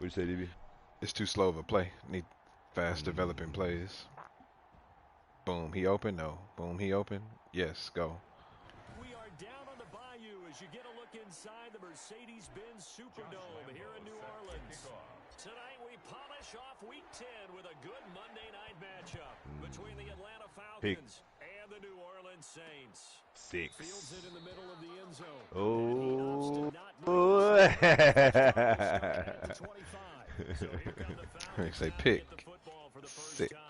you say, DB? It's too slow of a play. Need fast developing plays. Boom, he open? No. Boom, he open? Yes, go. We are down on the bayou as you get a look inside the Mercedes-Benz Superdome here in New Orleans. Tonight we polish off Week 10 with a good Monday night matchup between the Atlanta Falcons and the New Orleans Saints. 6. Fields it in the middle of the end zone. Oh. So here come the Falcons Say out to pick. get the football for the first 6. time.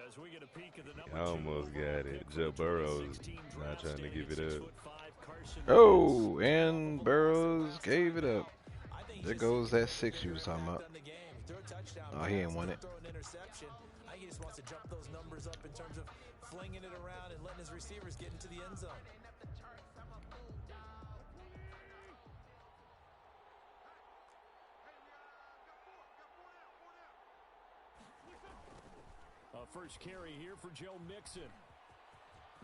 As we get a peek at the I number 2 almost got it. Joe Burrow's not trying to give it up. Oh, and Burrows gave it up. There goes that 6 you was talking about. Oh, he ain't won it. He just wants to jump those numbers up in terms of flinging it around and letting his receivers get into the end zone. First carry here for Joe Mixon.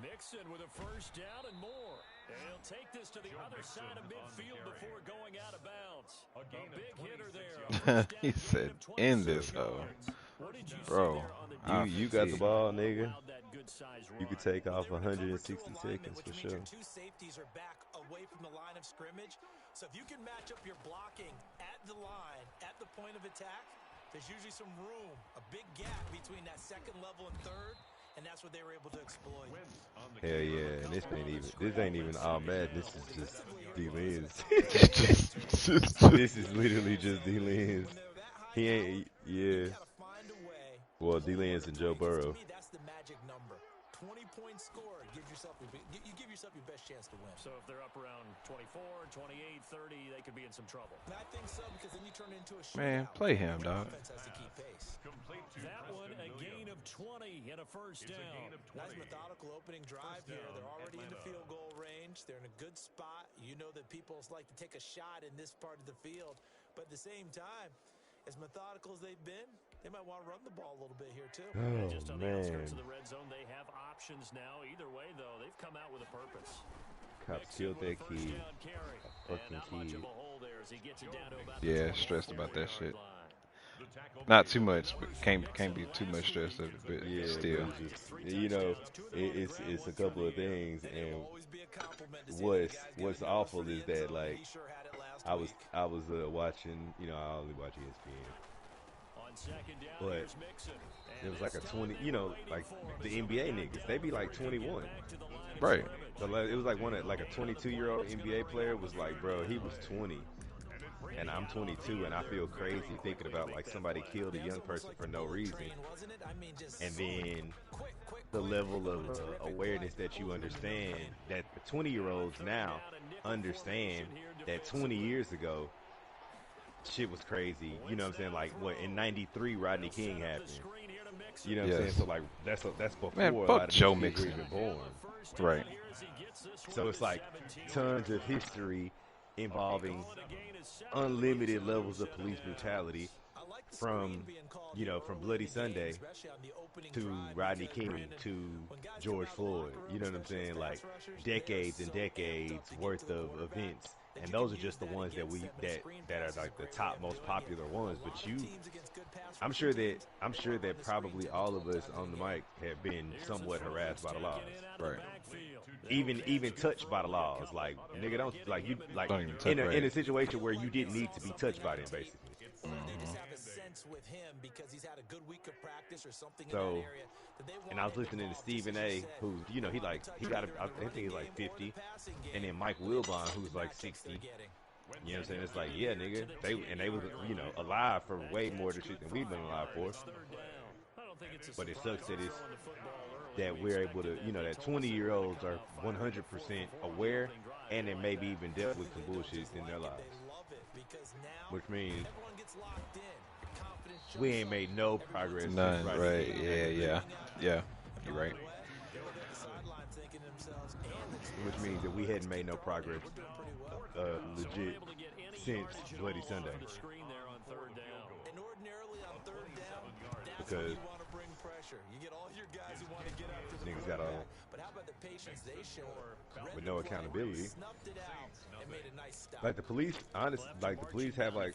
Mixon with a first down and more. And he'll take this to the other side of midfield before going out of bounds. A big hitter there. He said, in this hoe. Bro, You got the ball, nigga. You could take off 160 seconds for sure. Two safeties are back away from the line of scrimmage. So if you can match up your blocking at the line, at the point of attack, there's usually some room, a big gap between that second level and third, and that's what they were able to exploit. Hell yeah, and this ain't even all mad. This is just D-Lens. This is literally just D-Lens. He ain't, yeah. Well, D-Lens and Joe Burrow. That's the magic number. 20-point score gives yourself you give yourself your best chance to win. So if they're up around 24, 28, 30, they could be in some trouble. And I think so because then you turn it into a shootout. man, play him, dog. Offense has to keep pace. That one a gain of 20 and a first down. Nice methodical opening drive here. They're already in the field goal range. They're in a good spot. You know that people like to take a shot in this part of the field. But at the same time, as methodical as they've been, they might want to run the ball a little bit here too. Oh, just on the man. outskirts of the red zone, they have options now. Either way, though, they've come out with a purpose. Cops killed that kid. Fucking kid. Yeah, stressed about that shit. Not too much, but can't be too much stressed of it, but Yeah, still. but it's just, you know, it's a couple of things, and what's awful is that, like, I was watching, you know, I only watch ESPN, but it was like a 20, you know, like the NBA niggas, they be like 21, Right. so like, it was like like a 22-year-old NBA player was like, bro, he was 20. And I'm 22, and I feel crazy thinking about like somebody killed a young person for no reason. And then the level of awareness that you understand that the 20-year-olds now understand that 20 years ago, shit was crazy. You know what I'm saying? Like what in '93, Rodney King happened. You know what I'm saying? So like that's before Man, a lot fuck of Joe these kids were Mixon. even born. Right. So it's like tons of history involving unlimited levels of police brutality from, you know, from Bloody Sunday to Rodney King to George Floyd. You know what I'm saying? Like decades and decades worth of events. And those are just the ones that are like the top most popular ones. But I'm sure that probably all of us on the mic have been somewhat harassed by the laws. Right. Even touched by the laws. Like nigga, don't like you like Don't even touch, in right. a situation where you didn't need to be touched by them, basically. They just have a sense with him because he's had a good week of practice or something in So, that area. That they and I was listening to Stephen A, who, you know, he got I think he's like 50, and then Mike Wilbon, who's like 60. You know what I'm saying? It's like, yeah, nigga, they was, you know, alive for way more than shit than we've been alive for. But it sucks that we're able to, you know, that 20-year-olds are 100% aware, and they maybe even dealt with some bullshit in their lives. Which means we ain't made no progress. None. Right. Yeah. You're right. Which means that we hadn't made no progress, legit, since Bloody Sunday. And ordinarily on third down, Because you want to bring pressure. You get all your guys who want to get up to the niggas got all but the patience they showed. with no accountability. Snuffed it out and made a nice stop. Like the police, like the police have like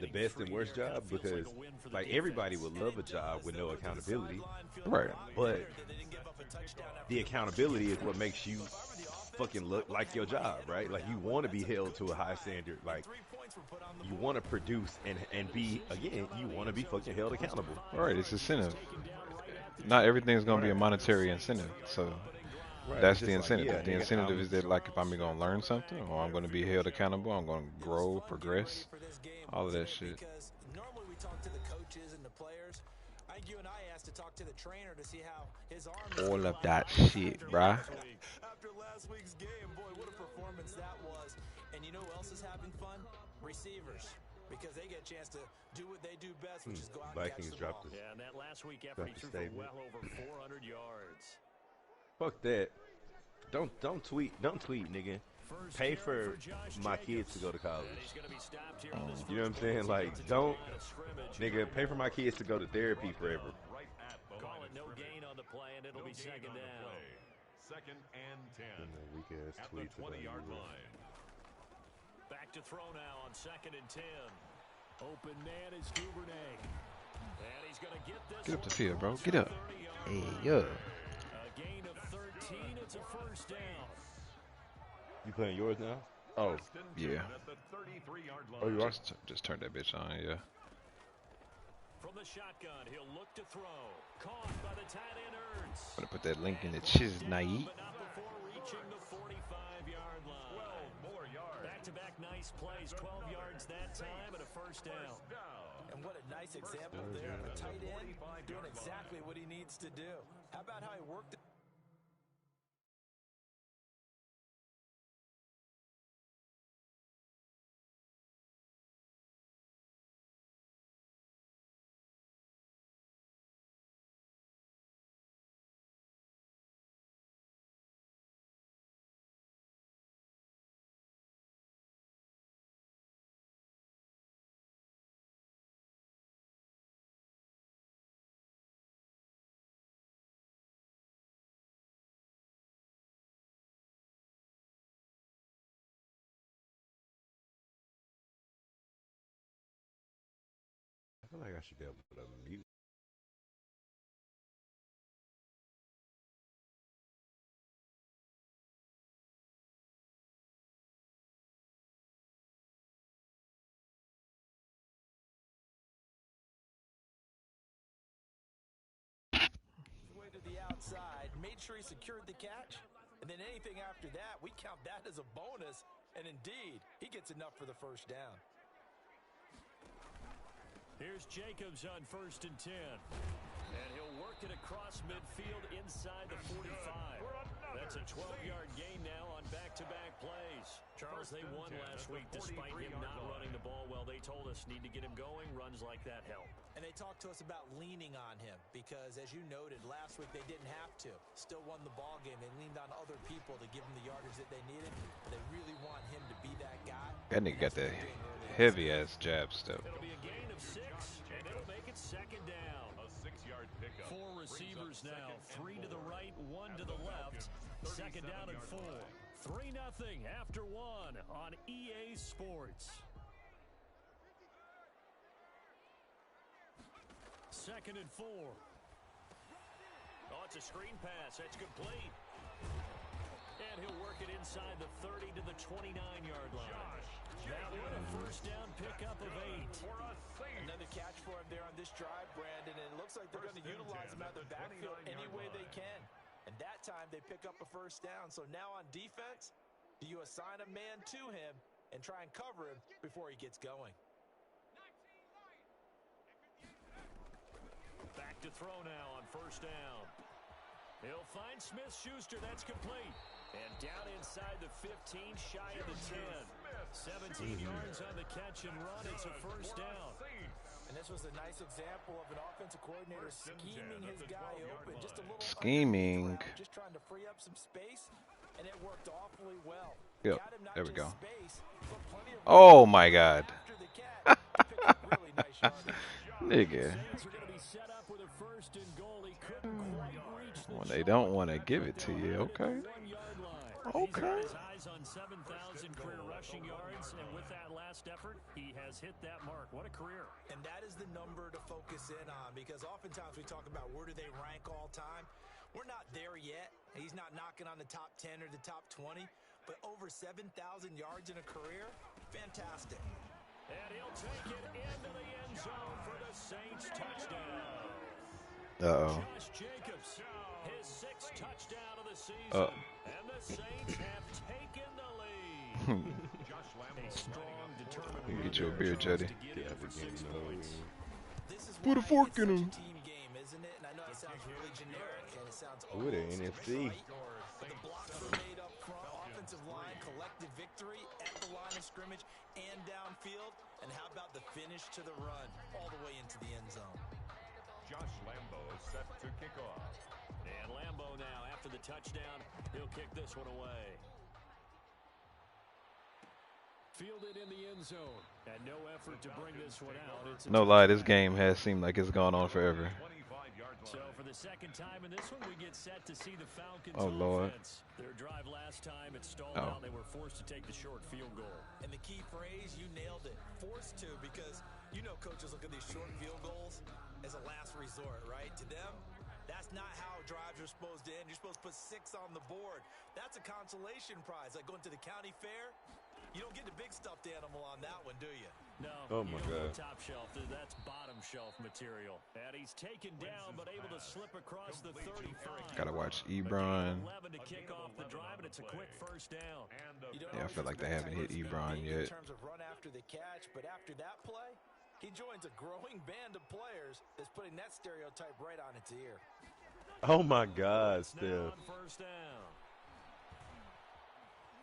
the best and worst job because like everybody would love a job with no accountability, Right. but the accountability is what makes you fucking look like your job, right? Like you want to be held to a high standard, like you want to produce and be again, you want to be fucking held accountable. Right. It's incentive. Not everything's gonna be a monetary incentive. So Right, that's it's the just like, incentive. yeah, The nigga, incentive is that like if I'm gonna learn something or I'm gonna be held accountable, I'm gonna grow, progress, all of that shit. Because normally we talk to the coaches and the players. I think you and I asked to talk to the trainer to see how his arm is All of doing. that shit, bruh. After last week's game, boy, what a performance that was. And you know who else is having fun? Receivers. Because they get a chance to do what they do best, which is go out Vikings and catch the dropped ball. this. Yeah, and that last week effort, he threw for well over 400 yards. Fuck that. Don't tweet, nigga. Pay for my kids to go to college. You know what I'm saying? Like, don't, nigga, pay for my kids to go to therapy forever. Call it no gain on the play, and it'll be second down. Second and 10. And the weak ass At the tweets about 20-yard you. line. Back to throw now on second and 10. Open man is Duvernay. And he's going to get this. Get up the field, bro. Get up. Hey, yo. A gain of 13. It's a first down. You playing yours now? Oh, Yeah. At the 33-yard line. oh, you are. Just turn that bitch on, yeah. From the shotgun, he'll look to throw. Caught by the tight end Ertz. Gonna put that link in the Chiznai. But not before reaching the 45-yard line. 12 more yards. Back-to-back nice plays, 12 yards that time and a first down. And what a nice example there. A tight end doing exactly what he needs to do. How about how he worked it? I feel like I should be able to mute. Way to the outside, made sure he secured the catch, and then anything after that, we count that as a bonus, and indeed, he gets enough for the first down. Here's Jacobs on first and 10. And he'll work it across midfield inside the 45. That's a 12-yard gain now on back-to-back plays. Charles, they won last week despite him not running the ball well. They told us need to get him going. Runs like that help. And they talked to us about leaning on him because, as you noted, last week they didn't have to. Still won the ball game. They leaned on other people to give them the yardage that they needed. But they really want him to be that guy. That nigga got that heavy-ass jab step. It'll be a gain of 6, and it'll make it second down. A 6-yard pickup. 4 receivers now, 3 to the right, 1 to the left. Second down and 4. 3-0 after 1 on EA Sports. Second and 4. Oh, it's a screen pass. That's complete. And he'll work it inside the 30 to the 29-yard line. That one a first down pickup of 8. Another catch for him there on this drive, Brandon, and it looks like they're going to utilize him out of the backfield any way they can. And that time they pick up a first down. So now on defense, do you assign a man to him and try and cover him before he gets going? Back to throw now on first down. He'll find Smith-Schuster. That's complete. And down inside the 15, shy of the 10. 17 yards on the catch and run. It's a first down. And this was a nice example of an offensive coordinator scheming his guy open. Just a little Scheming. just trying to free up some space, and it worked awfully well. Yep, Got him not there we just go. space, but plenty of Oh my God. after the catch. He picked up really nice yardage. Nigga. Saints are going to be set up with a first and goal. He couldn't quite reach the When they don't want to give it to you, okay. Okay. His eyes on 7,000 career rushing yards, and with that last effort, he has hit that mark. What a career. And that is the number to focus in on, because oftentimes we talk about where do they rank all time. We're not there yet. He's not knocking on the top 10 or the top 20, but over 7,000 yards in a career, fantastic. And he'll take it into the end zone for the Saints touchdown. Uh-oh. Josh Jacobs, his 6th touchdown of the season. And the Saints have taken the lead. A strong, determined You can get you a beer, Jetty. Put a fork in him. Team game, isn't it? And I know it sounds really generic and it sounds Ooh, the almost NFC. right, but the blocks were made up front, offensive line, collective victory at the line of scrimmage and downfield. And how about the finish to the run all the way into the end zone? Josh Lambo set to kick off. And Lambo now, after the touchdown, he'll kick this one away. Fielded in the end zone, and no effort to bring this one out. No lie, this game has seemed like it's gone on forever. So for the second time in this one, we get set to see the Falcons Lord. offense. Their drive last time, it stalled out. They were forced to take the short field goal. And the key phrase, you nailed it, forced to, because you know coaches look at these short field goals as a last resort, right? To them, that's not how drives are supposed to end. You're supposed to put 6 on the board. That's a consolation prize, like going to the county fair. You don't get the big stuffed animal on that one, do you? No. Oh, my God. Top shelf. That's bottom shelf material. And he's taken down, but able to slip across the 35. Gotta watch Ebron. 11 to kick off the drive, and it's a quick first down. Yeah, I feel like they haven't hit Ebron yet. In terms of run after the catch, but after that play, he joins a growing band of players that's putting that stereotype right on its ear. Oh my God, Steph. First down.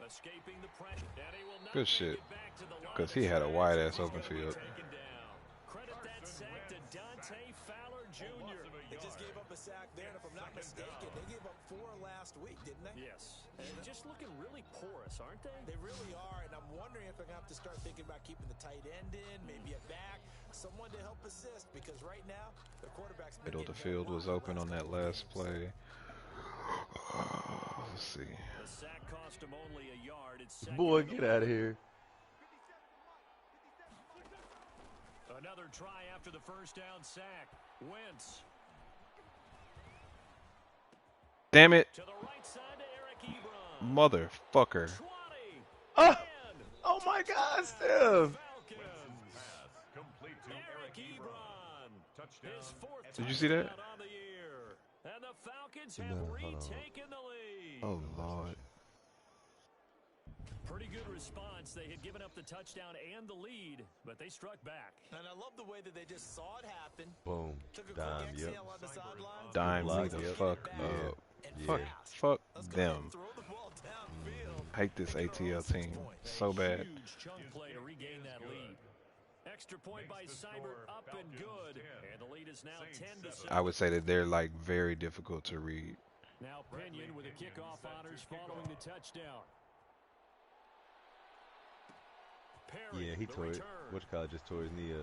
Escaping the pressure. And he will not Good shit. make it back to the line. Because he had a wide ass open field. Taken down. Credit that sack to Dante Fowler Jr. They just gave up a sack there, and if I'm not mistaken, they gave up 4 last week, didn't they? Yes. And just looking really porous, aren't they? They really are, and I'm wondering if they're going to have to start thinking about keeping the tight end in, maybe a back, someone to help assist, because right now, the quarterback's been Middle of the getting field was open on that last play. Let's see. The sack cost him only a yard. It's second Boy, get out of here. Another try after the first down sack. Wentz. Damn it. To the right side to Eric Ebron. Motherfucker. 20. Oh, oh my God, Steph. Falcons. Complete to Eric Ebron. His 4th Did you see that? touchdown on the year. And the Falcons have No, hold on. retaken the lead. Oh, Lord. Pretty good response. They had given up the touchdown and the lead, but they struck back. And I love the way that they just saw it happen. Boom. Took a Dime, quick yep. exhale on the sideline. Dime me Block, the yep. fuck Yeah. up. And Fuck, fast. fuck Let's go ahead them. and throw the ball downfield. Hate this ATL team so bad. Huge chunk play to regain that lead. Extra point by Seibert, up and good. And the lead is now 10-7. I would say that they're like very difficult to read. Now Pinion with the kickoff honors following the touchdown. Perry, Yeah, he the tore it. return. Which college just tore his knee up?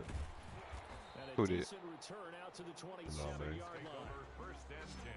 And a Who did? decent return out to the 27-yard line. first and 10.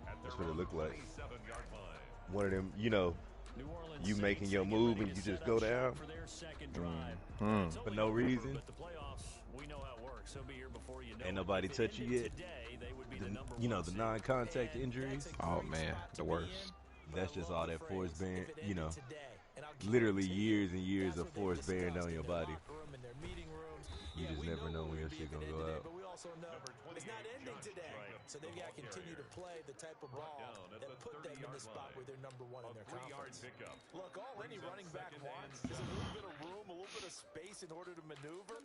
At That's their what it own looked like. 27-yard line. One of them, you know, New Orleans you making Saints your getting move ready and to you just set go up shop down. for their second drive. Hmm. It's For only no over, reason. But the playoffs, we know how it works. They'll be here before you know Ain't it. nobody If it touch you ended yet. Today, they would be the The, number you know, one the seed. non-contact And injuries. that's a Oh, great man, spot the to be worst. in, but That's I just love all the that Forrest phrase, Baron, if it you know, ended today, and I'll literally guarantee years and years that's of what they Forrest Baron discussed on your in their body. locker room, in their meeting rooms. You Yeah, just we never know where when your we'd shit be if gonna it go ended out. today, but we also know it's not ending today. So they've got to continue to play the type of ball that put them in the spot where they're number one in their conference. Look, all any running back wants is a little bit of room, a little bit of space in order to maneuver.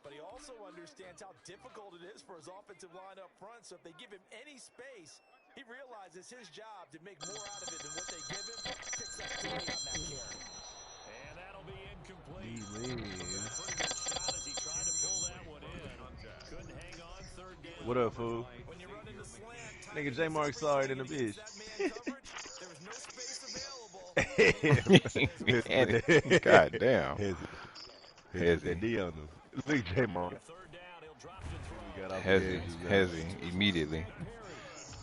But he also understands how difficult it is for his offensive line up front. So if they give him any space, he realizes his job to make more out of it than what they give him. Picks up 3 on that carry. And that'll be incomplete. Man. Pretty good shot as he tried to pull that one in. Couldn't hang on third down. What up, fool? When you run into slant, Nigga, J Mark sorry than a bitch. that man covered, there was no space available. God damn. Has that D on him. Look, J Mark. Third down, he'll drop to throw. Got off the Hezzy, edges, Hezzy, immediately.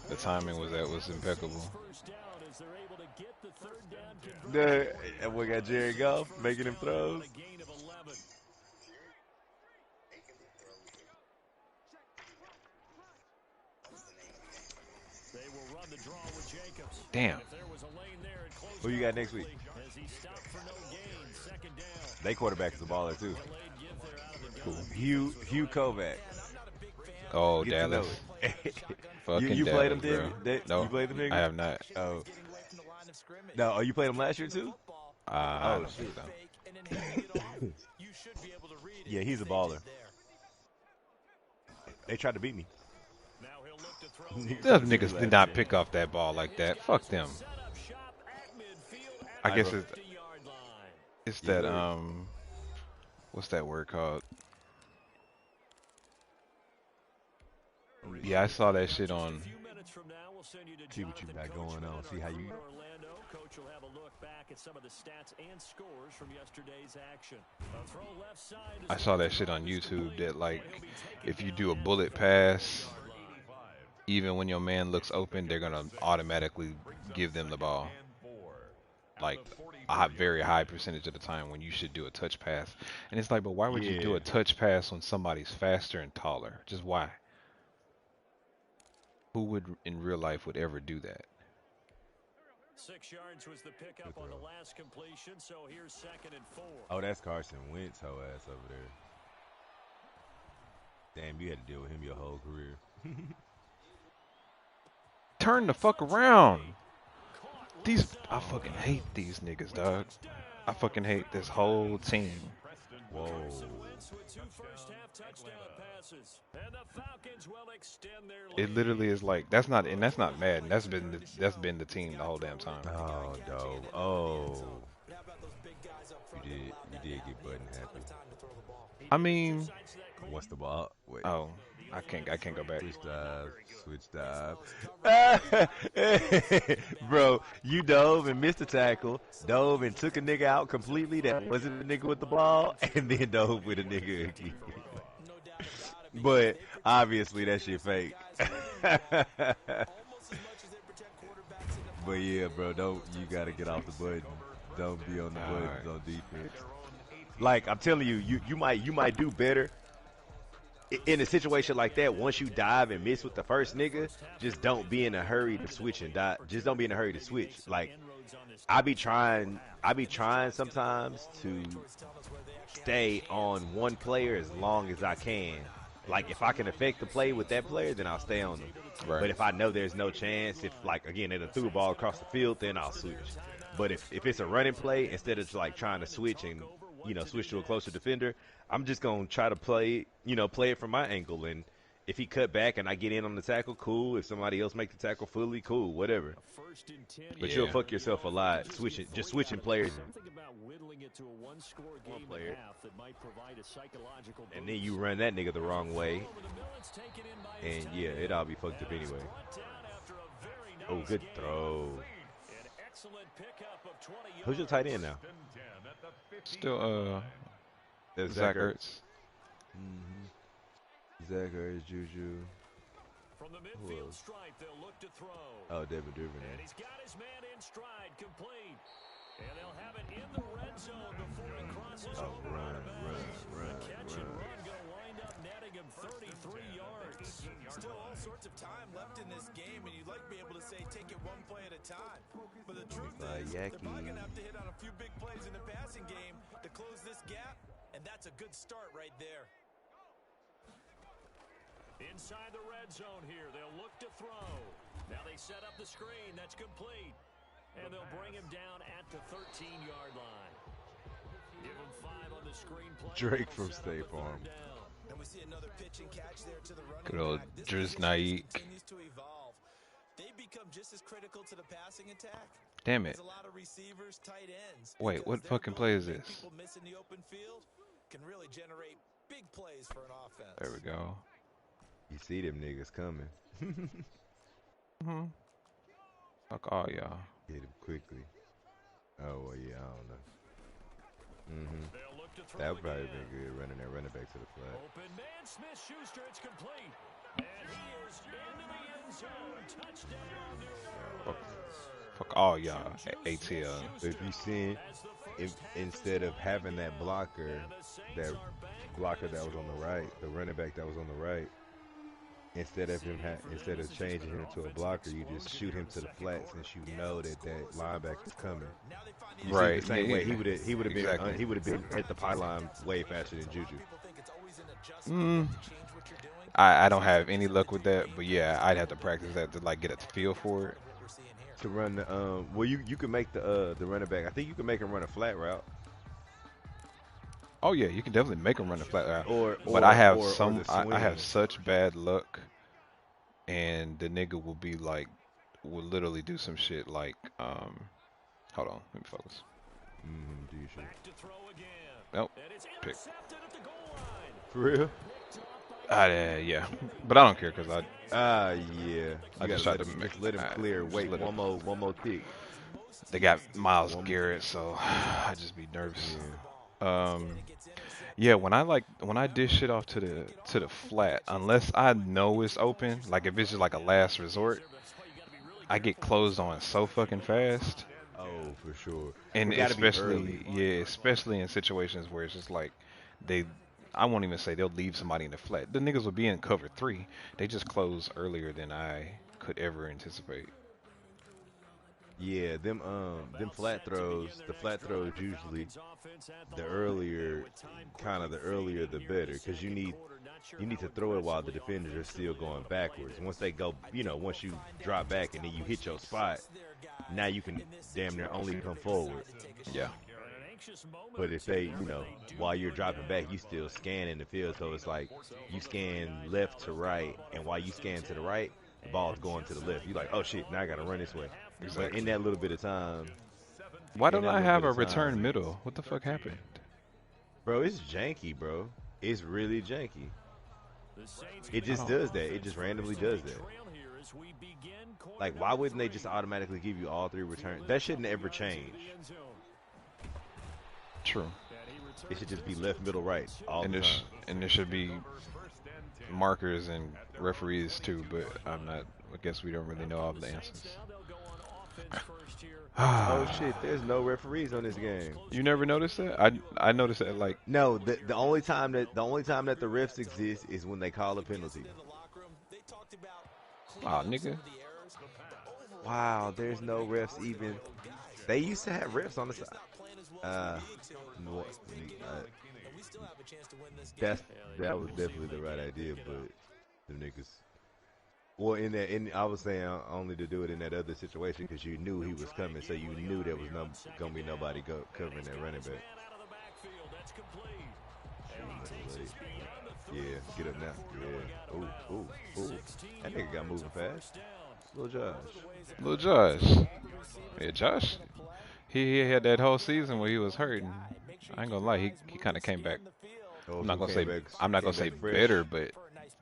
The timing was impeccable. First down as they're able to get the third down And we got Jared Goff making him throws. a gain of 11. They will run the draw with Jacobs. Damn. If there was a lane there, it closed Who you out got next week? quickly as he stopped for no gain. Second down. They quarterback is a baller too. Delayed give there out of the Cool. gun. Hugh Kovacs. Oh, Get to Dallas. know it. Fucking you played him, Dallas, bro. didn't No, you played him, nigga? I have not. Oh, no. Oh, you played him last year too? I Oh, don't think so. Yeah, he's a baller. They tried to beat me. Now he'll look to throw. Those niggas did not pick off that ball like that. Fuck them. Set up shop at midfield I at guess the it's 50-yard line. it's that what's that word called? Yeah, I saw that shit on. A few minutes from now, we'll send you to See what you Jonathan got going on. Coachman, See how our you. crew in Orlando. Coach will have a look back at some of the stats and scores from yesterday's action. A throw left side is I saw that shit on YouTube that like if you do a bullet pass, even when your man looks open, they're gonna automatically give them the ball. Like a very high percentage of the time when you should do a touch pass. And it's like, but why would you do Yeah. a touch pass when somebody's faster and taller? Just why? Who would in real life would ever do that? 6 yards was the pickup on the last completion, so here's 2nd and 4. Oh, that's Carson Wentz, hoe ass over there. Damn, you had to deal with him your whole career. Turn the fuck around. I fucking hate these niggas, dog. I fucking hate this whole team. Whoa. Wentz with 2 first-half touchdown passes, and the Falcons will extend their lead. It literally is like that's not Madden. That's been the team the whole damn time. Oh, dope. Oh. You did get Button happy. I mean, What's the ball? Wait. oh, I can't go back. Switch dive. Bro, you dove and missed the tackle, dove and took a nigga out completely that wasn't the nigga with the ball, and then dove with a nigga again. But obviously that shit fake. But yeah, bro, you gotta get off the button. Don't be on the buttons on defense. Like I'm telling you, you might do better in a situation like that. Once you dive and miss with the first nigga, just don't be in a hurry to switch and dive. Just don't be in a hurry to switch. Like I be trying sometimes to stay on one player as long as I can. Like if I can affect the play with that player, then I'll stay on them. Right. But if I know there's no chance, if like again they done threw a ball across the field, then I'll switch. But if it's a running play, instead of like trying to switch and switch to a closer defender, I'm just gonna try to play it from my angle. And if he cut back and I get in on the tackle, cool. If somebody else make the tackle fully, cool, whatever. But Yeah. you'll fuck yourself a lot switching players. Something about whittling it to a one-score game player. and a half that might provide a psychological And then you run that nigga the wrong way, and yeah, it all be fucked up anyway. Oh, good throw. Who's your tight end now? Still, That's Zach Ertz. Zach Ertz, Juju. From the midfield stripe, they'll look to throw. Oh, David And Duvernay. he's got his man in stride, complete. And they'll have it in the red zone before he crosses over out of bounds. The catch and run gonna wind up netting him 33 yards. Still all sorts of time left in this game, and you'd like to be able to say take it one play at a time. But the truth is, they're probably going to have to hit on a few big plays in the passing game to close this gap, and that's a good start right there. Inside the red zone here, they'll look to throw. Now they set up the screen. That's complete. And they'll bring him down at the 13-yard line. Give him 5 on the screen play. Drake from State Farm. And we see another pitch and catch there to the running Good old back. This Driz position Naik. continues to evolve. They become just as critical to the passing attack. Damn it. There's a lot of receivers, tight ends. Wait, what because fucking their play is ability to this? make people miss in the open field can really generate big plays for an offense. There we go. You see them niggas coming. Fuck all y'all. Get him quickly. Oh, well, yeah, I don't know. They'll look to throw That would probably again. been good running that running back to the flat. Open man, Smith-Schuster, it's complete. And Fuck all y'all ATL. If you seen, if instead of having that blocker that was on the right, the running back that was on the right, instead of changing him to a blocker, you just shoot him to the flats since you know that linebacker's coming. You Right. see, the same yeah, way yeah. he would have been Exactly. he would have been at the pylon way faster than Juju. I don't have any luck with that, but yeah, I'd have to practice that to like get a feel for it. To run the well, you can make the running back. I think you can make him run a flat route. Oh yeah, you can definitely make him run the flat route. But Or I have the I have swing. such bad luck, and the nigga will be like, will literally do some shit like, hold on, let me focus. Do you shit. Nope, pick. For real? Yeah, but I don't care because Yeah. I You just gotta tried to just let him clear. Wait, let him- one more tick. they got Miles Garrett, so I just be nervous. Yeah, when I dish shit off to the flat, unless I know it's open, like if it's just like a last resort, I get closed on so fucking fast. Oh, for sure. And It gotta be early. especially in situations where it's just like they, I won't even say they'll leave somebody in the flat. The niggas will be in cover 3. They just close earlier than I could ever anticipate. Yeah, them flat throws. The flat throws usually the earlier the better, because you need to throw it while the defenders are still going backwards. Once they go, once you drop back and then you hit your spot, now you can damn near only come forward. Yeah. But if they, while you're dropping back, you still scanning the field, so it's like you scan left to right, and while you scan to the right, the ball's going to the left. You're like, oh shit, now I gotta run this way. Exactly. But in that little bit of time, Why don't I have a return middle? What the fuck happened? bro, it's janky, bro. It's really janky. It just does that. It just randomly does that. Like, why wouldn't they just automatically give you all 3 returns? That shouldn't ever change. True. It should just be left, middle, right all the time. And there should be markers and referees too, but I guess we don't really know all the answers. Oh shit, there's no referees on this game. You never noticed that? I noticed that like No, the only time that the refs exist is when they call a penalty. oh nigga. Wow, there's no refs even. They used to have refs on the side. That was definitely the right idea, but the niggas. Well, I was saying only to do it in that other situation because you knew he was coming, so you knew there was gonna be nobody covering that running back. Yeah, get up now. Yeah. Ooh. That nigga got moving fast. Lil Josh. Yeah, Josh. He had that whole season where he was hurt, and I ain't gonna lie, he kind of came back. I'm not gonna say better, but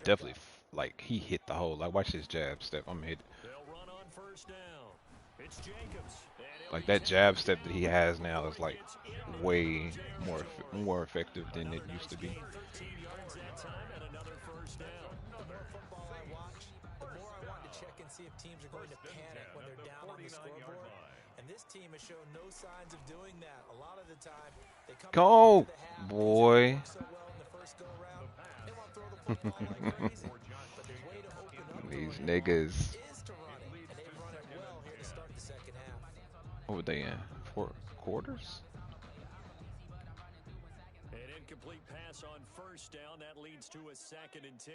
definitely like he hit the hole. Like watch his jab step. I'm hit. Like that jab step that he has now is like way more effective than it used to be. See if teams are going to panic when they're down on the scoreboard. And this team has shown no signs of doing that. A lot of the time, they come go, boy. These niggas. What were they in? 4 quarters? An incomplete pass on first down. That leads to a 2nd and 10.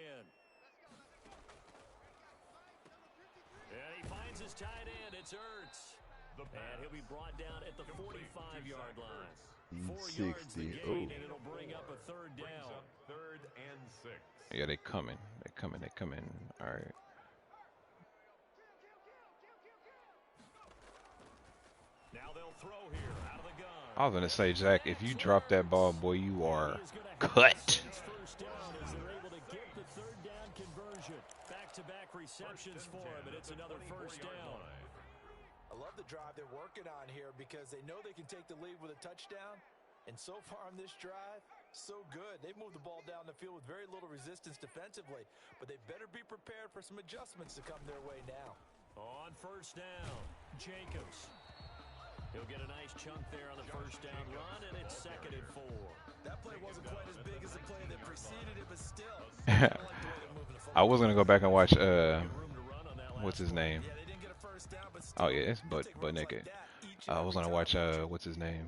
And he finds his tight end. It's Ertz. And he'll be brought down at the 45-yard line. 4 yards the gain, and it'll bring up a 3rd down. 3rd and 6. Yeah, they coming. All right. Now they'll throw here out of the gun. I was gonna say, Jack, if you drop that ball, boy, you are cut. Back-to-back receptions for him, and it's another 1st down. I love the drive they're working on here because they know they can take the lead with a touchdown. And so far on this drive, So good. They moved the ball down the field with very little resistance defensively, but they better be prepared for some adjustments to come their way now. On first down, Jacobs. He'll get a nice chunk there on the first down run, and it's 2nd and 4. That play wasn't quite as big as the play that preceded it, but still. I was gonna go back and watch what's his name? Yeah, they didn't get a first down, but Oh yeah, it's butt naked. I was gonna watch what's his name?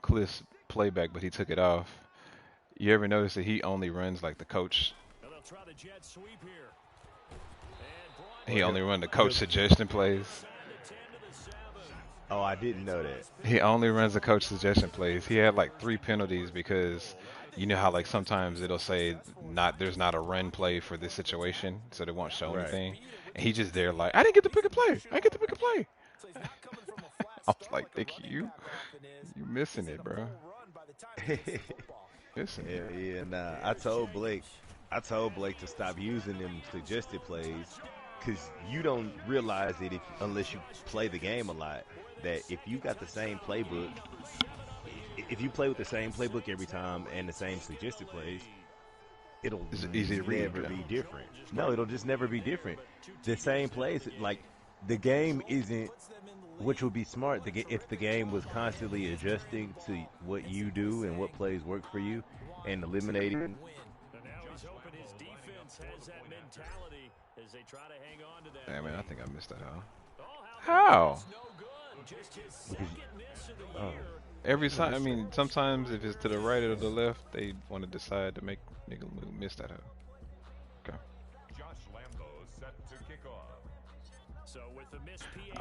Cliff's playback, but he took it off. You ever notice that he only runs like the coach? And they'll try the jet sweep here. He only run the coach suggestion plays. Oh, I didn't know that. He only runs the coach suggestion plays. He had like 3 penalties because you know how like sometimes it'll say there's not a run play for this situation, so they won't show anything. And he just there like, I didn't get to pick a play. I didn't get to pick a play. I was like, Dick, you missing it, bro. Missing it. Yeah, nah. I told Blake to stop using them suggested plays because you don't realize it unless you play the game a lot. That if you got the same playbook, if you play with the same playbook every time and the same suggested plays, it'll never be different. No, it'll just never be different. The same plays, like the game isn't, which would be smart if the game was constantly adjusting to what you do and what plays work for you and eliminating. And now he's hoping his defense has that mentality as they try to hang on to that. Damn, man, I think I missed that out. How? Every time, I mean, sometimes if it's to the right or the left, they want to decide to make nigga miss that out. Okay.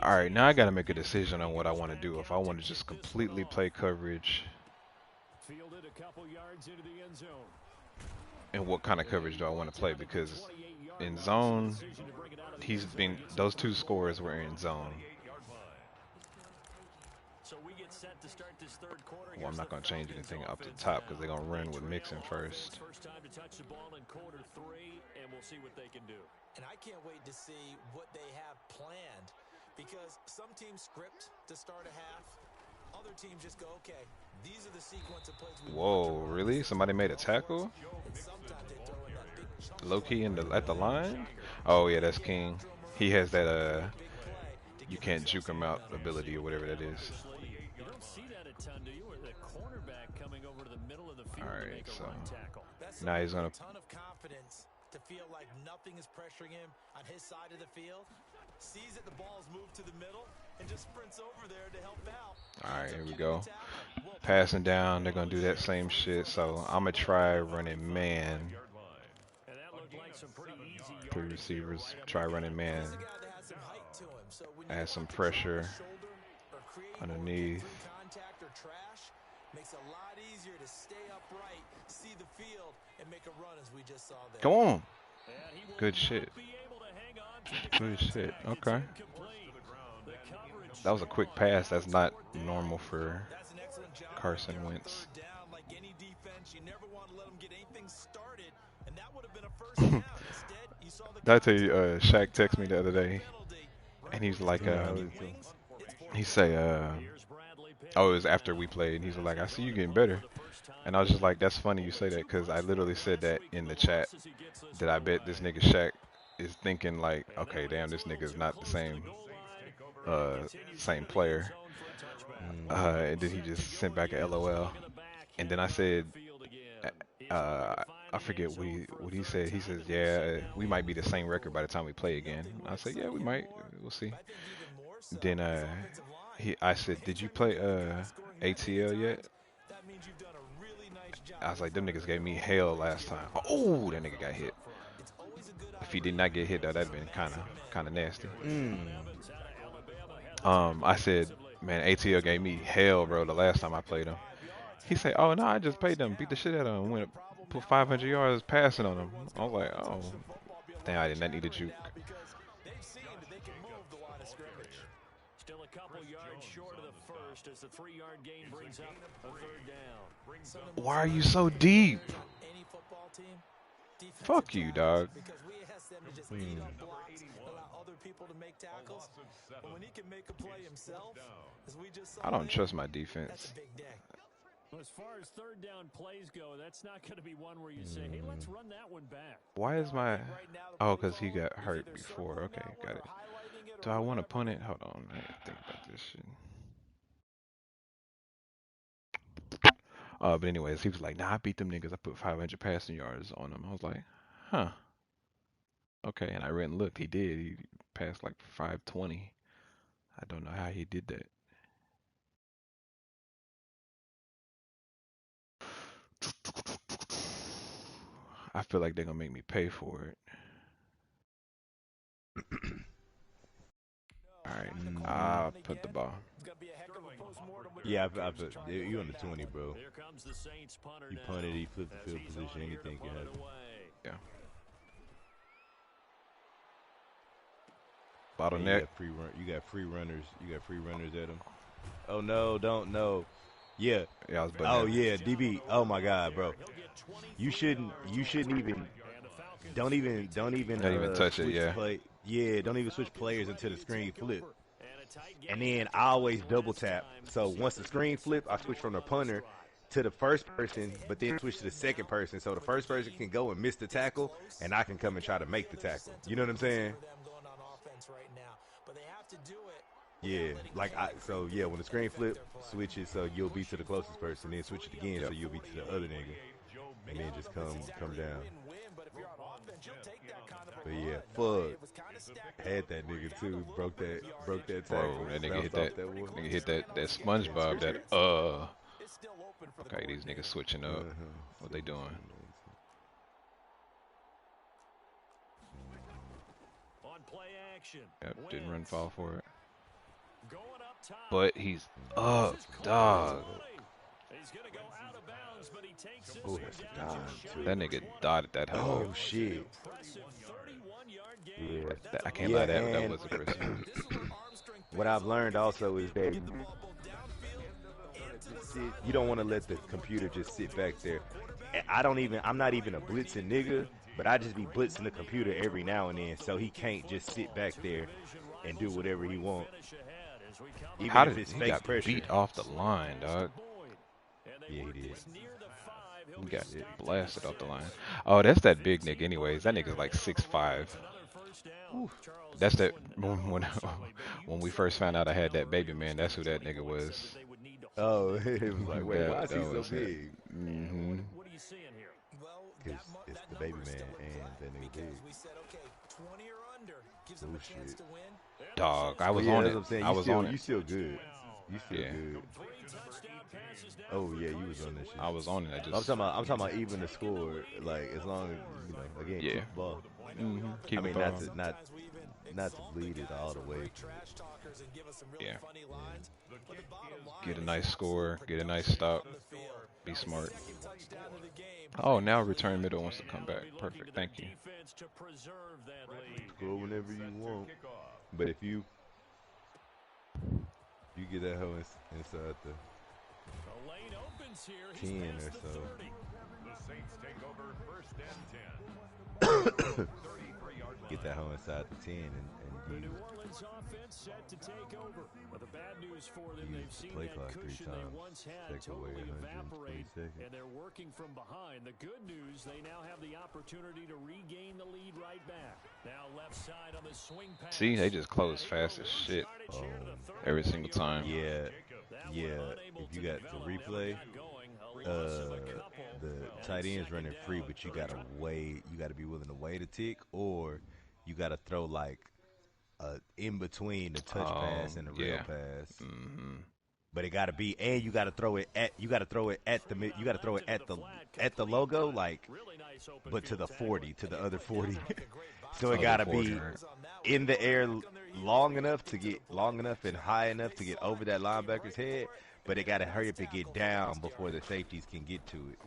All right, now I got to make a decision on what I want to do. If I want to just completely play coverage, Fielded a couple yards into the end zone. and what kind of coverage do I want to play? Because in zone, those 2 scores were in zone. So we get set to start this third quarter. Well, I'm not going to change anything up the top because they're going to run with Mixon first. First time to touch the ball in quarter 3, and we'll see what they can do. And I can't wait to see what they have planned because some teams script to start a half. Other teams just go, okay, these are the sequence of plays we Whoa, really? Somebody made a tackle? Low key at the line? Oh yeah, that's King. He has that you can't juke him out ability or whatever that is. You don't see that a ton, do you? Or the cornerback coming over to the middle of the field to make a run tackle. Now he's gonna. A ton of confidence to feel like nothing is pressuring him on his side of the field. Sees that the ball is moved to the middle and just sprints over there to help out. All right, here we go. Passing down, they're gonna do that same shit. So I'm gonna try running man. And that looked like some pretty easy 3 receivers. Try running man. Add some pressure underneath. Makes it a lot easier to stay upright, see the field, and make a run as we just saw there. Come on. Good shit. Good shit. Okay. That was a quick pass. That's not normal for Carson Wentz. Did I tell you, Shaq texted me the other day, and he's like, he say, oh, it was after we played, and he's like, I see you getting better. And I was just like, that's funny you say that, because I literally said that in the chat, that I bet this nigga Shaq is thinking like, okay, damn, this nigga is not the same player. And then he just sent back a LOL. And then I said, I forget what he said. He says, yeah, we might be the same record by the time we play again. I said, yeah, we might. We'll see. Then I said, did you play ATL yet? I was like, them niggas gave me hell last time. Oh, that nigga got hit. If he did not get hit, that'd been kind of nasty. I said, man, ATL gave me hell, bro, the last time I played him. He said, oh no, I just played them, beat the shit out of him, went put 500 yards passing on him. I was like, oh, damn, I did not need a juke. Still a couple yards short of the first as the 3-yard gain brings up a third down. Why are you so deep? Fuck you, dog. I don't trust my defense. Well, as far as third down plays go, that's not going to be one where you say, hey, let's run that one back. Why is my... Oh, because he got hurt before. Okay, got it. Do I want to punt it? Hold on. I gotta think about this shit. But anyways, he was like, nah, I beat them niggas. I put 500 passing yards on them. I was like, huh. Okay, and I ran and looked. He did. He passed like 520. I don't know how he did that. I feel like they're gonna make me pay for it. All right, I'll put the ball. Yeah, I put you on the 20, bro. He punted, he flipped the field position, anything can happen. Yeah. Bottleneck. You got free runners. You got free runners at him. Oh no, no. Yeah. Yeah, I was butting Oh that. yeah, DB. Oh my God, bro. You shouldn't even. Don't even touch it. Yeah. Don't even switch players until the screen flip. And then I always double tap. So once the screen flip, I switch from the punter to the first person, but then switch to the second person. So the first person can go and miss the tackle, and I can come and try to make the tackle. You know what I'm saying? Yeah, when the screen flip, switch it so you'll be to the closest person, then switch it again so you'll be to the other nigga, and then just come down. But yeah, fuck, had that nigga too, broke that tackle. Bro, that nigga hit that SpongeBob, Okay, these niggas switching up. What they doing? On play action. Yep, didn't run foul for it. But he's up, dog. He's gonna go out of bounds, but he takes Oh, that's a dime. That nigga dotted that hole. Oh shit. Yeah, I can't lie, that was impressive. What I've learned also is that you don't want to let the computer just sit back there. I'm not even a blitzing nigga, but I just be blitzing the computer every now and then, so he can't just sit back there and do whatever he wants. How did he got beat off the line, dog? Yeah, he did. He got blasted off the line. Oh, that's that big nigga anyways. That nigga's like 6'5". That's that when we first found out I had that baby man, that's who that nigga was. Oh, it was like, wait, why is he so big? Mm-hmm. It's the baby man and that nigga big. Oh shit. Dog, I was on it. I was on it. You still good. You still good. Oh yeah, you was on that shit. I was on it. I'm talking about even the score. Like as long as again, keep the ball. Mm-hmm. Keep I mean, the not to bleed it all the way. Yeah. Get a nice score. Get a nice stop. Be smart. Oh, now return middle wants to come back. Perfect. Thank you. Score whenever you want. But if you get that hoe inside the 10 or so. The Saints take over first and 10. Get that hoe inside the 10 and The New Orleans offense set to take over. But the bad news for them, they've seen that cushion they once had totally evaporate, and they're working from behind. The good news, they now have the opportunity to regain the lead right back. Now left side on the swing pass. See, they just close fast as shit every single time. Yeah. If you got the replay, the tight end's running free, but you gotta be willing to wait a tick, or you gotta throw like in between the touch pass and the real pass. Mm-hmm. But it gotta be, and you gotta throw it at the logo, like, but to the 40, to the other 40. So it gotta be in the air long enough and high enough to get over that linebacker's head, but it gotta hurry up and get down before the safeties can get to it.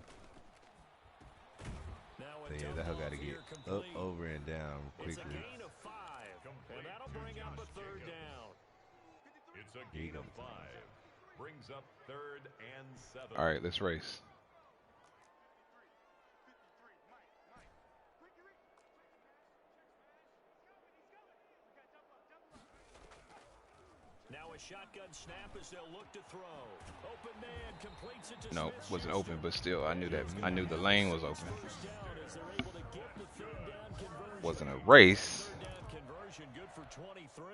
So yeah, that hoe gotta get up, over, and down quickly. And that'll bring up a third down. It's a gain of 5. Brings up 3rd and 7. All right, let's race. Now a shotgun snap as they'll look to throw. Open man completes it to No, Smith wasn't Schuster. open, but still, I knew the lane was open. First down as they're able to get the third down conversion. Wasn't a race. Third down conversion good for 23.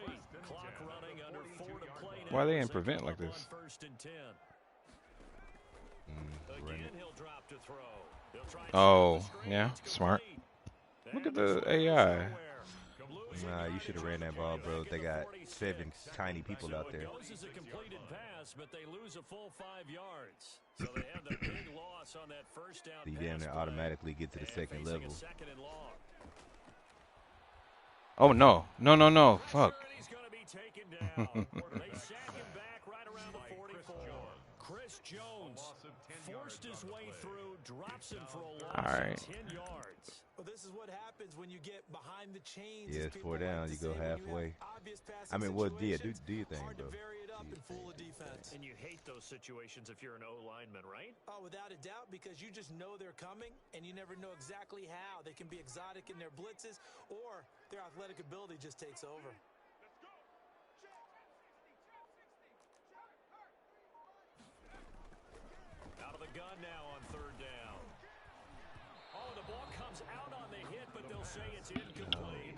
Clock running under 4 to play now. Why are they as in prevent come like up this? on 1st and 10. Run Again, it. he'll drop to throw. He'll try and Oh, throw the screen. yeah, It's smart. complete. Look at And the this one goes AI. nowhere. Losing Nah, you should have ran that ball, bro. They got 7 tiny people so out there. It goes as a completed pass, but they lose a full 5 yards. So they have the big loss on that first down. You pass damn near play. automatically get to the And second facing a level. second and long. Oh no, no, no, no! Fuck. And he's going to be taken down. They sack him back right around the 44. Chris Jones forced his way through, drops him for a loss All right. of 10 yards. Well, this is what happens when you get behind the chains. Yeah, as it's people 4 down. like to You go say, when you halfway. have obvious passing I mean, well, yeah, do situations, your thing, hard bro. to vary it up Do and your fool a thing. defense. And you hate those situations if you're an O lineman, right? Oh, without a doubt, because you just know they're coming, and you never know exactly how. They can be exotic in their blitzes, or their athletic ability just takes over. Out of the gun now on third down. Oh, the ball comes out on the hit, but they'll say it's incomplete.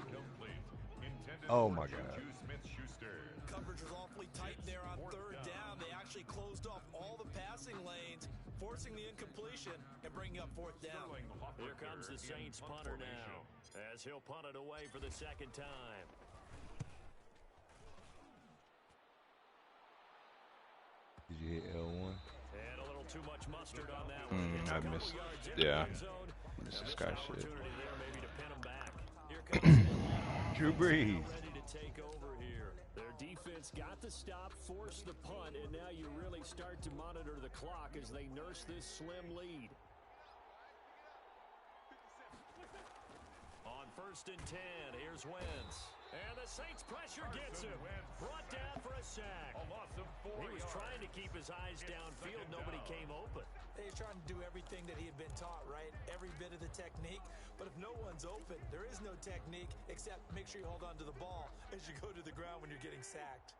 Oh, my God. Coverage was awfully tight there on third down. They actually closed off all the passing lanes, forcing the incompletion and bringing up fourth down. Here comes the Saints punter now, as he'll punt it away for the second time. Did you hit L1? And a little too much mustard on that one. Mm, It's a I couple missed- yards in the yeah. end zone. This And is missed guy an shit. opportunity there maybe to pin 'em back. Here comes Drew Brees. ready to take over here. Their defense got the stop, forced the punt, and now you really start to monitor the clock as they nurse this slim lead. On 1st and 10, here's Wentz. And the Saints pressure gets him. Brought down for a sack. He was trying to keep his eyes downfield. Nobody came open. He's trying to do everything that he had been taught, right? Every bit of the technique. But if no one's open, there is no technique except make sure you hold on to the ball as you go to the ground when you're getting sacked.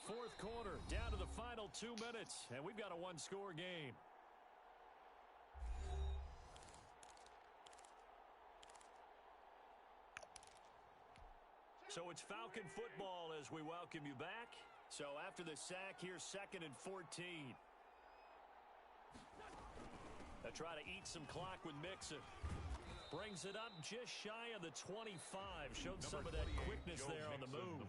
Fourth quarter, down to the final 2 minutes, and we've got a one-score game. So it's Falcon football as we welcome you back. So after the sack, here's 2nd and 14. They try to eat some clock with Mixon. Brings it up just shy of the 25. Showed some of that quickness there on the move.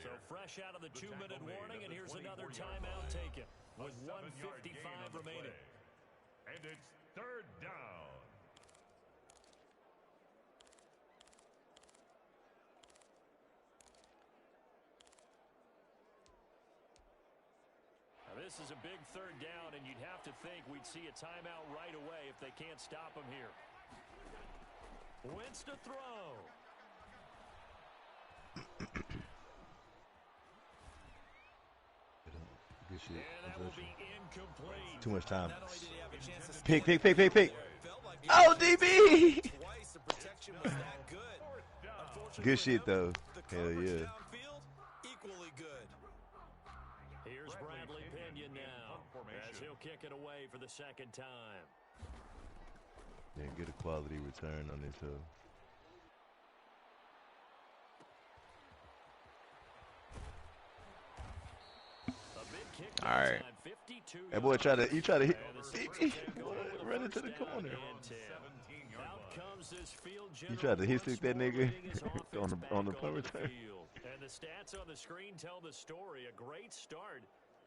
So fresh out of the 2-minute warning, and here's another timeout taken with 1:55 remaining. And it's third down. This is a big third down, and you'd have to think we'd see a timeout right away if they can't stop him here. Wentz to throw. Good shit. And that will be incomplete. Too much time. Not only did he have a chance to Pick. felt like he Oh, was DB! twice. The protection was that good. Unfortunately Good for shit, him, though. the Hell coverage yeah. downfield, equally good. Here's Bradley Pinion now, as he'll kick it away for the second time. Yeah, get a quality return on this. All right. That boy try to hit DB. Run into the corner. He tried to hit stick that nigga on the punt return. And the stats on the screen tell the story. A great start.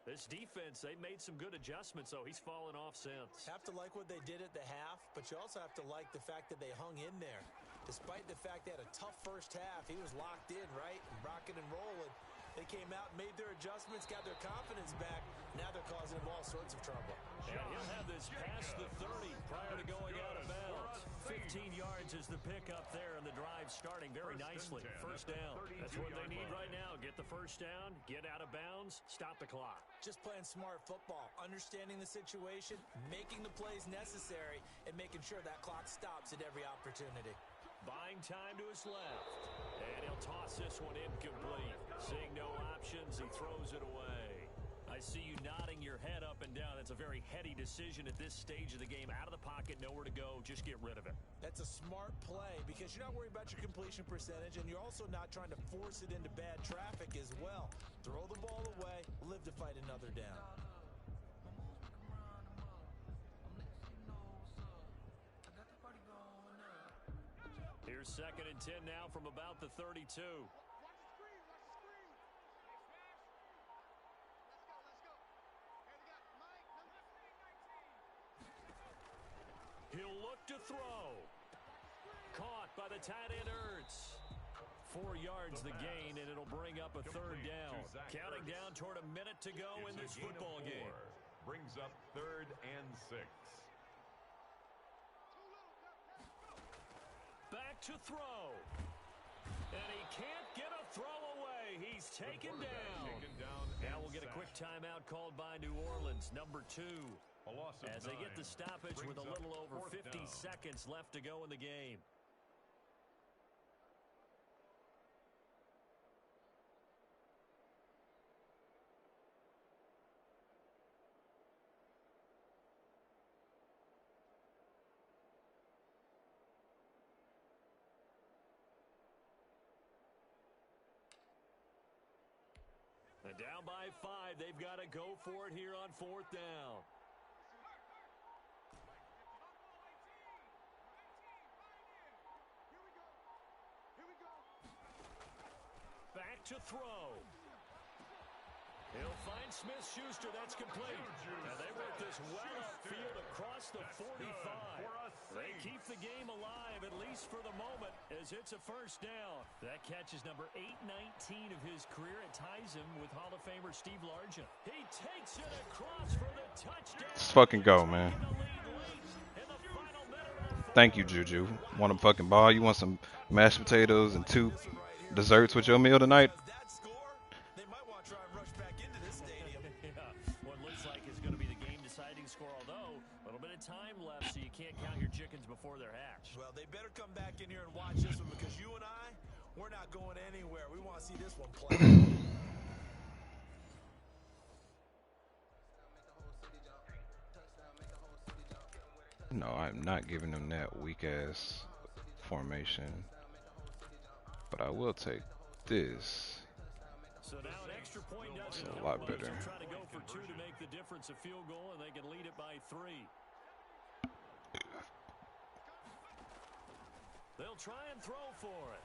This defense, they made some good adjustments, so he's fallen off since. Have to like what they did at the half, but you also have to like the fact that they hung in there. Despite the fact they had a tough first half, he was locked in, right? And rocking and rolling. They came out, made their adjustments, got their confidence back. Now they're causing him all sorts of trouble. And he'll have this past the 30 prior to going out of bounds. 15 yards is the pickup there, and the drive starting very nicely. First down. That's what they need right now. Get the first down, get out of bounds, stop the clock. Just playing smart football, understanding the situation, making the plays necessary, and making sure that clock stops at every opportunity. Buying time to his left. And he'll toss this one incomplete. Seeing no options, he throws it away. I see you nodding your head up and down. That's a very heady decision at this stage of the game. Out of the pocket, nowhere to go. Just get rid of it. That's a smart play because you're not worried about your completion percentage, and you're also not trying to force it into bad traffic as well. Throw the ball away, live to fight another down. Here's 2nd and 10 now from about the 32. He'll look to throw. Caught by the tight end Ertz. 4 yards the gain, and it'll bring up a 3rd down. Counting down toward a minute to go in this football game. Brings up 3rd and 6. Back to throw. And he can't get a throw away. He's taken down. Now we'll get a quick timeout called by New Orleans, number 2. As they get the stoppage with a little over 50 seconds left to go in the game. And down by 5, they've got to go for it here on 4th down. Back to throw. He'll find Smith-Schuster. That's complete. And they work this well upfield across the 45. They keep the game alive, at least for the moment, as it's a 1st down. That catch is number 819 of his career. It ties him with Hall of Famer Steve Largent. He takes it across for the touchdown. Let's fucking go, man. Thank you, Juju. Want a fucking ball? You want some mashed potatoes and 2 desserts with your meal tonight? That score, they might want to try and rush back into this stadium. What looks like is going to be the game-deciding score, although a little bit of time left, so you can't count your chickens before they're hatched. Well, they better come back in here and watch this one because you and I, we're not going anywhere. We want to see this one play. No, I'm not giving them that weak-ass formation. But I will take this. So now an extra point doesn't It's a help. lot better. They'll try to go for 2 to make the difference a field goal, and they can lead it by 3. They'll try and throw for it.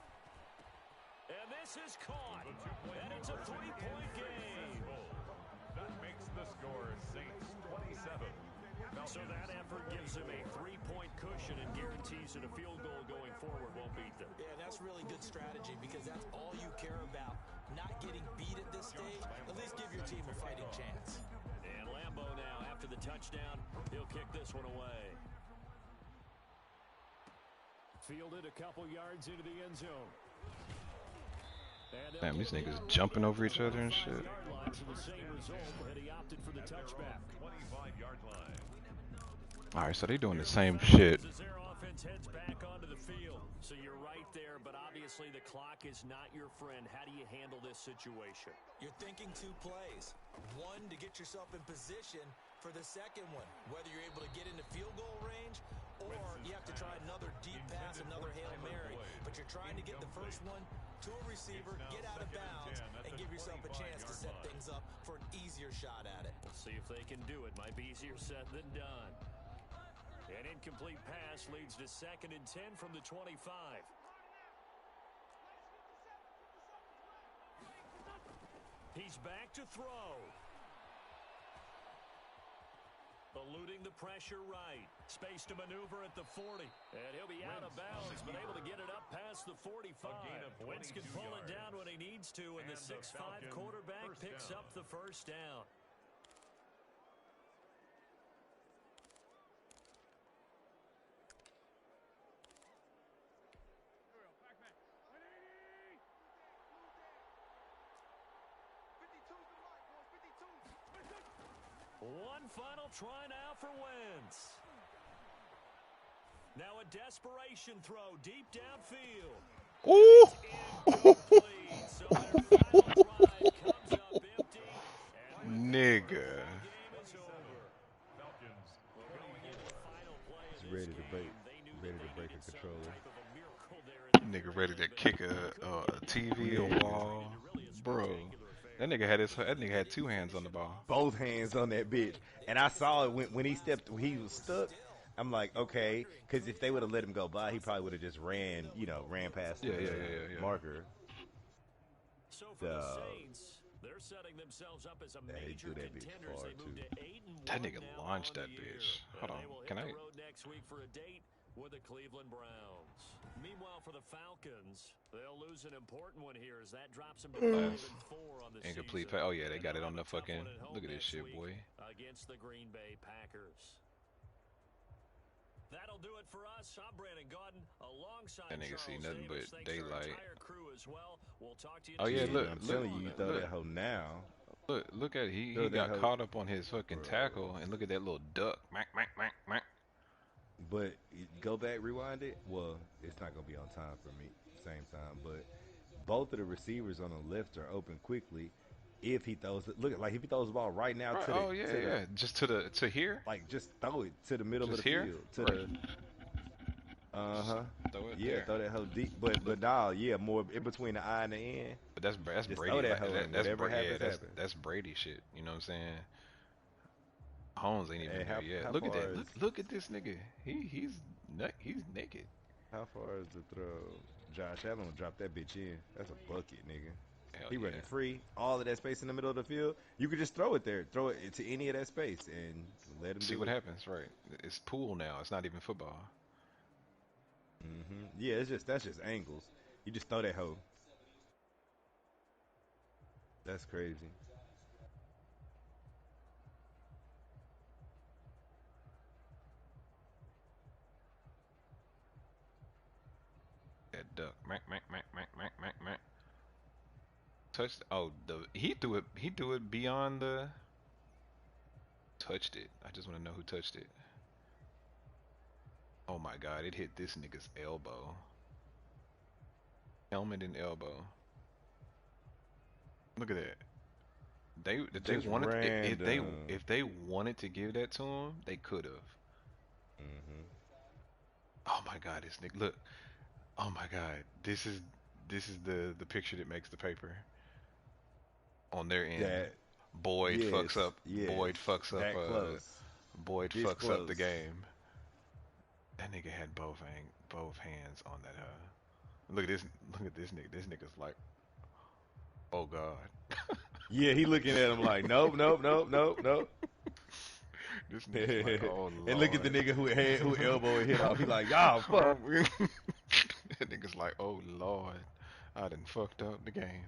And this is caught. And it's a 3-point game. That makes the score Saints 27. So that effort gives him a 3-point cushion and guarantees that a field goal going forward won't beat them. Yeah, that's really good strategy because that's all you care about. Not getting beat at this stage. At least give your team a fighting chance. And Lambeau now, after the touchdown, he'll kick this one away. Fielded a couple yards into the end zone. Damn, these niggas jumping over each other and shit. The same result, and he opted for the touchback. 25-yard line. Alright, so they doing the same shit. As their offense heads back onto the field. So you're right there, but obviously the clock is not your friend. How do you handle this situation? You're thinking 2 plays. 1 to get yourself in position for the second one. Whether you're able to get into field goal range or you have to try another deep pass, another Hail Mary. But you're trying to get the first one to a receiver, get out of bounds, and give yourself a chance to set things up for an easier shot at it. We'll see if they can do it. Might be easier said than done. An incomplete pass leads to 2nd and 10 from the 25. He's back to throw. Eluding the pressure right. Space to maneuver at the 40. And he'll be out of bounds, but able to get it up past the 45. Wentz can pull it down when he needs to, and the 6'5" quarterback picks up the 1st down. One final try now for Wentz. Now a desperation throw deep downfield. Ooh. Incomplete. So their final drive comes up empty. And with that, the Nigga. ball game is over. Falcons Well, going into the final play of He's this ready to break. game, they knew that Ready to they break a needed some controller. type of a miracle there in the Nigga third ready to inning, but kick they couldn't a get it done. TV, a Yeah. wall, Really a bro. spectacular affair. That nigga had two hands on the ball. Both hands on that bitch. And I saw it when he stepped, when he was stuck. I'm like, okay, because if they would have let him go by, he probably would have just ran, ran past Yeah, the yeah, yeah, yeah, yeah. marker. So for the Saints, they're setting themselves up as a Yeah, he major threw that bitch contender as far, they move too. to 8-1 That nigga now launched on that the year. bitch. Hold on, They will hit can the I? road next week for a date with the Cleveland Browns. Meanwhile, for the Falcons, they'll lose an important one here as that drops them to 5-4 on the Incomplete season. pass. Oh yeah, they And got they'll it on have the a tough fucking. one at home Look at this next shit, week boy. against the Green Bay Packers. That'll do it for us. I'm Brandon Gaudin alongside That nigga see Charles nothing Davis. but Thanks to our daylight. entire crew as well. We'll talk to you Oh yeah, Yeah, next look, I'm time. look, So telling you, long, you throw look, that hoe now. look at he Throw that got hoe, caught up on his fucking bro. tackle, and look at that little duck. Mac, mac, mac, mac. But go back, rewind it. Well, it's not gonna be on time for me. Same time, but both of the receivers on the left are open quickly. If he throws it, look like if he throws the ball right now Right. to the Oh yeah, to the yeah. Just to here, like just throw it to the middle of just the here. field to Right. the Just uh-huh. throw it Yeah, there. throw that hoe deep. But Look, nah, yeah, more in between the eye and the end. but that's Just throw Brady. that Like hoe in. that's Whatever Yeah, happens, happens. that's Brady shit. You know what I'm saying? Holmes ain't even And there how yet. how Look at far that. is Look at this nigga. He's naked. how far is the throw? Josh Allen will drop that bitch in. That's a bucket, nigga. Hell He yeah. running free. All of that space in the middle of the field. You could just throw it there. Throw it to any of that space and let him See do what it. happens. Right. It's pool now. It's not even football. Yeah, that's just angles. You just throw that hoe. That's crazy. That duck. Mac, mac, mac, mac, mac, mac, mac. Touched. Oh, he threw it. He threw it beyond the. Touched it. I just want to know who touched it. Oh my God! It hit this nigga's elbow. Helmet and elbow. Look at that. If they Just wanted random. if they wanted to give that to him, they could have. hmm Oh my God! This nigga. Look. Oh my God! This is the picture that makes the paper on their end. That yes, yes. That close. Boyd This fucks up the close. game. That nigga had both hands on that. Look at this. Look at this nigga. This nigga's like, oh God. Yeah, he looking at him like, nope, nope, nope, nope, nope. This nigga's like, oh And look at the Lord. nigga who elbow and hit off. He like, oh fuck. Oh, that nigga's like, oh Lord. I done fucked up the game.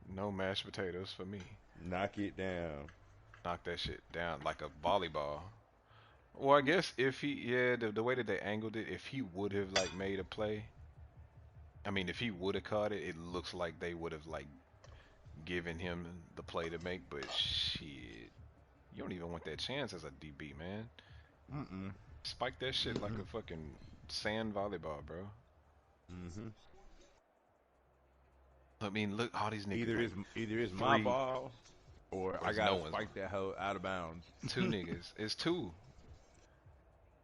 No mashed potatoes for me. Knock it down. Knock that shit down like a volleyball. Well, I guess if he, yeah, the way that they angled it, if he would have like made a play, I mean, if he would have caught it, it looks like they would have like given him the play to make. But shit, you don't even want that chance as a DB, man. Mm-mm. Spike that shit like a Mm-mm. fucking sand volleyball, bro. Mm-hmm. I mean, look, all these niggas like Either it's my three, ball or or I it's no gotta one's. spike that hoe out of bounds. Two niggas. It's two.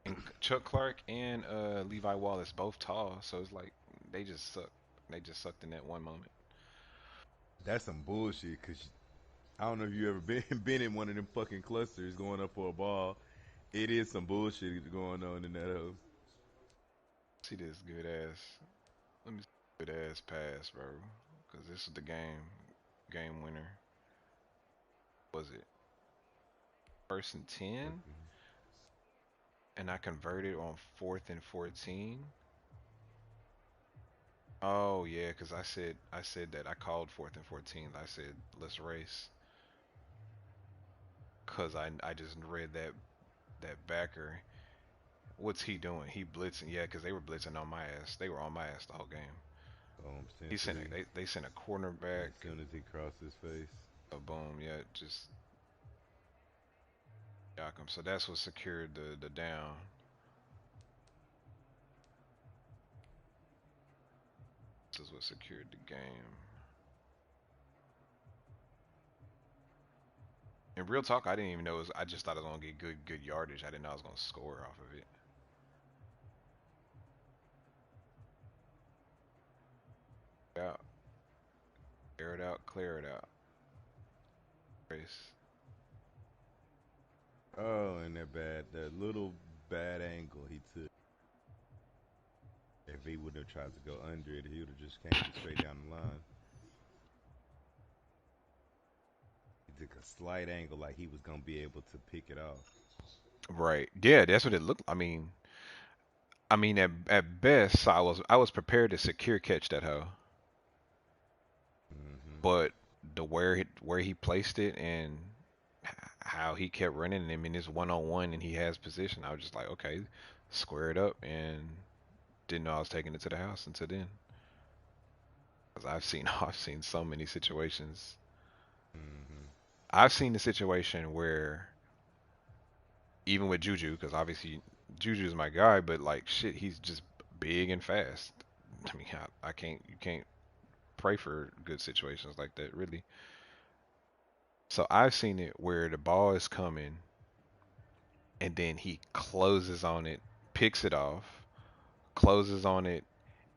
And Chuck Clark and Levi Wallace both tall, so it's like they just suck. They just sucked in that one moment. That's some bullshit. Cause I don't know if you ever been in one of them fucking clusters going up for a ball. It is some bullshit going on in that hoe. See this good ass. Let me see this good ass pass, bro. Cause this is the game winner. Was it first and 10? And I converted on 4th and 14. Oh yeah, cause I said that I called 4th and 14. I said let's race. Cause I just read that backer. What's he doing? He blitzing. Yeah, cause they were blitzing on my ass. They were on my ass the whole game. Send He sent three they sent a cornerback. as soon as he crosses his face. A boom. Yeah, just got him. So that's what secured the down. is what secured the game. In real talk, I didn't even know it was, I just thought it was gonna get good yardage. I didn't know I was gonna score off of it. Out. Clear it out, clear it out. Race. Oh, and that little bad angle he took. If he wouldn't have tried to go under it, he would have just came straight down the line. He took a slight angle like he was gonna be able to pick it off. Right. Yeah, that's what it looked. I mean, at best, I was prepared to secure catch that hoe, Hmm. but the where he placed it and how he kept running. I mean, it's 1-on-1 and he has position. I was just like, okay, square it up, and didn't know I was taking it to the house until then. Because I've seen I've seen so many situations. Hmm. I've seen the situation where even with Juju, because obviously Juju is my guy, but like shit, he's just big and fast. I mean, I can't you can't pray for good situations like that, really. So I've seen it where the ball is coming and then he closes on it, picks it off, closes on it,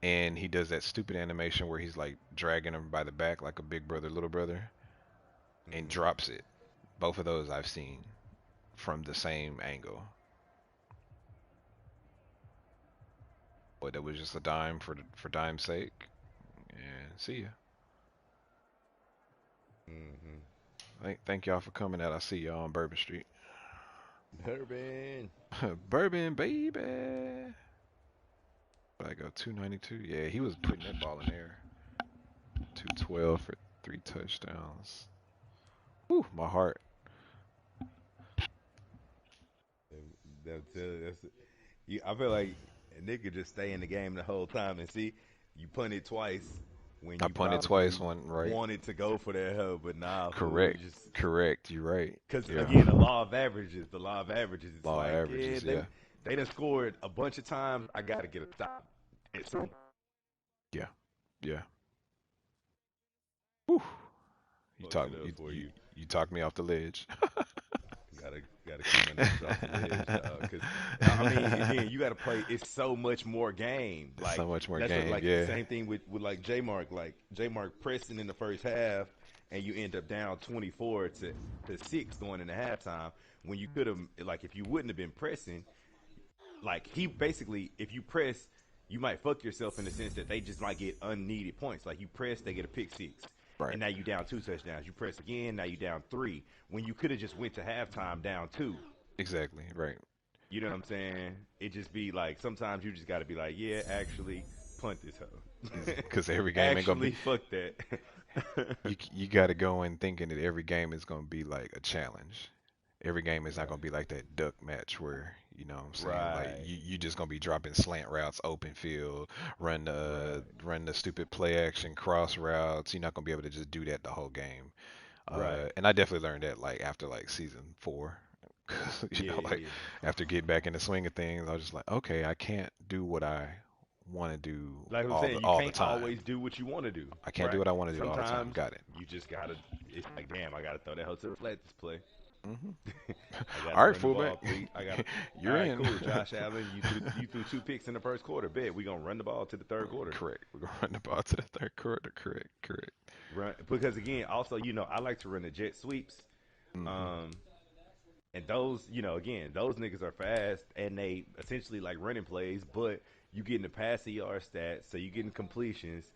and he does that stupid animation where he's like dragging him by the back like a big brother, little brother, and Hmm. drops it. Both of those I've seen from the same angle. But that was just a dime for dime's sake. And see ya. Hmm. Thank y'all for coming out. I see y'all on Bourbon Street. Durbin. Bourbon, baby. I go 292. Yeah, he was putting that ball in there. 212 for 3 touchdowns. Whew, my heart. That's you. I feel like a nigga just stay in the game the whole time and see you punted twice when I you punted probably twice, one right. wanted to go for that hoe, but nah, fool. You Correct. just Correct. You're right. because Yeah. again, the law of averages. The law of averages. It's Law like yeah, averages. Yeah. they done scored a bunch of times. I gotta get a stop. Yeah. Yeah. Whew. You Fucks talk it up you for you you. you talked me off the ledge. Gotta keep my niggas off the ledge, dog. Because I mean, again, you gotta play. It's so much more game. It's Like so much more that's what, game. like Yeah. same thing with like J Mark. Like J Mark pressing in the first half, and you end up down 24 to 6 going into halftime. When you could have, like, if you wouldn't have been pressing, like he basically, if you press, you might fuck yourself in the sense that they just might get unneeded points. Like you press, they get a pick six, Right. and now you down 2 touchdowns. You press again, now you down 3. When you could have just went to halftime down 2. Exactly. Right. You know what I'm saying? It just be like sometimes you just got to be like, yeah, actually, punt this hoe. Because every game ain't gonna be. Actually, fuck that. You got to go in thinking that every game is gonna be like a challenge. Every game is not Right. gonna be like that duck match where you know what I'm saying, like Right. you just gonna be dropping slant routes, open field, Right. run the stupid play action cross routes. You're not gonna be able to just do that the whole game. Right. And I definitely learned that like after like season 4. 'Cause, you Yeah. know, like Yeah. after getting back in the swing of things, I was just like, okay, I can't do what I want to do Like I'm all saying, the you all the can't time. always do what you want to do. I can't do Right. what I want to do all the time. Sometimes Got it. you just gotta. It's like, damn, I gotta throw that hoe to the flat this play. Hmm. I got to All right, run the fullback, ball 3. I got to. All you're right, in. cool. Josh Allen, you threw 2 picks in the first quarter. Bet we gonna run the ball to the third quarter. Correct. We're gonna run the ball to the third quarter. Correct. Correct. Run because again, also I like to run the jet sweeps. Hmm. Um, and those again those niggas are fast and they essentially like running plays, but you getting the passing yard stats, so you getting completions.